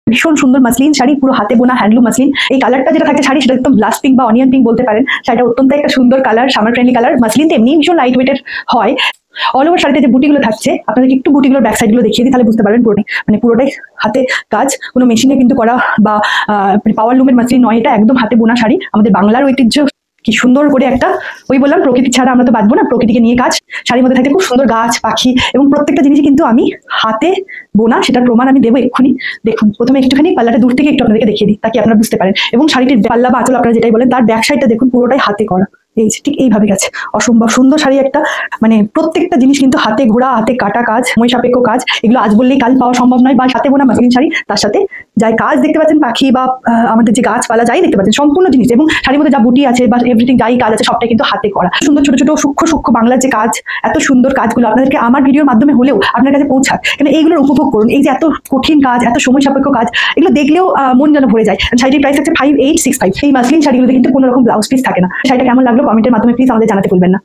ভীষণ সুন্দর মাসলিন শাড়ি, পুরো হাতে বোনা হ্যান্ডলুম মাসলিন। এই কালারটা যেটা থাকছে শাড়ি, সেটা একদম ব্লাস্ট পিঙ্ক বা অনিয়ন পিঙ্ক বলতে পারেন। শাড়িটা অত্যন্ত একটা সুন্দর colour, summer friendly colour. Muslin তো এমনি ভীষণ লাইট ওয়েটের হয়। অল ওভার শাড়িতে যে বুটিগুলো থাকছে, আপনাদেরকে একটু বুটিগুলোর ব্যাক সাইডগুলো দেখিয়ে দিই, তাহলে বুঝতে পারবেন পুরোটাই মানে পুরোটাই হাতে কাজ, কোনো মেশিনে কিন্তু করা বা পাওয়ার লুমের মাসলিন নয়, এটা একদম হাতে বোনা শাড়ি। আমাদের বাংলার ঐতিহ্য কি সুন্দর করে একটা, ওই বললাম প্রকৃতি ছাড়া আমরা তো বাঁচবো না, প্রকৃতিকে নিয়ে কাজ। শাড়ির মধ্যে থাকতে খুব সুন্দর গাছ পাখি এবং প্রত্যেকটা জিনিসই কিন্তু আমি হাতে বোনা, সেটার প্রমাণ আমি দেবো এক্ষুনি। দেখুন, প্রথমে একটুখানি পাল্লাটা দূর থেকে একটু আপনাদেরকে দেখিয়ে দিই, তাকে আপনারা বুঝতে পারেন। এবং শাড়িটির পাল্লা বা আঁচল আপনারা যেটাই বলেন, তার ব্যাক সাইডটা দেখুন পুরোটাই হাতে করা। এই যে ঠিক এইভাবে গেছে, অসম্ভব সুন্দর শাড়ি একটা। মানে প্রত্যেকটা জিনিস কিন্তু হাতে ঘোড়া, হাতে কাটা কাজ, সময় সাপেক্ষ কাজ। এগুলো আজ বললেই কাল পাওয়া সম্ভব নয়। বা হাতে বোনা মাসলিন শাড়ি, তার সাথে যাই কাজ দেখতে পাচ্ছেন, পাখি বা আমাদের যে গাছপালা যাই দেখতে পাচ্ছেন, সম্পূর্ণ জিনিস এবং শাড়ির মধ্যে যা বুটি আছে বা এভরিথিং যাই কাজ আছে, সবটাই কিন্তু হাতে করা। সুন্দর ছোট ছোট সূক্ষ্ম সূক্ষ্ম বাংলার যে কাজ, এত সুন্দর কাজগুলো আপনাদেরকে আমার ভিডিওর মাধ্যমে হলেও আপনার কাছে পৌঁছাক। কেন এইগুলোর উপভোগ করুন। এই যে এত কঠিন কাজ, এত সময় সাপেক্ষ কাজ, এগুলো দেখলেও মন যেন ভরে যায়। শাড়িটির প্রাইস হচ্ছে 5865। এই মাসলিন শাড়িগুলোতে কিন্তু কোনো রকম ব্লাউজ পিস থাকে না। শাড়িটা কেমন লাগলো কমেন্টের মাধ্যমে প্লিজ আমাদের জানাতে ভুলবেন না।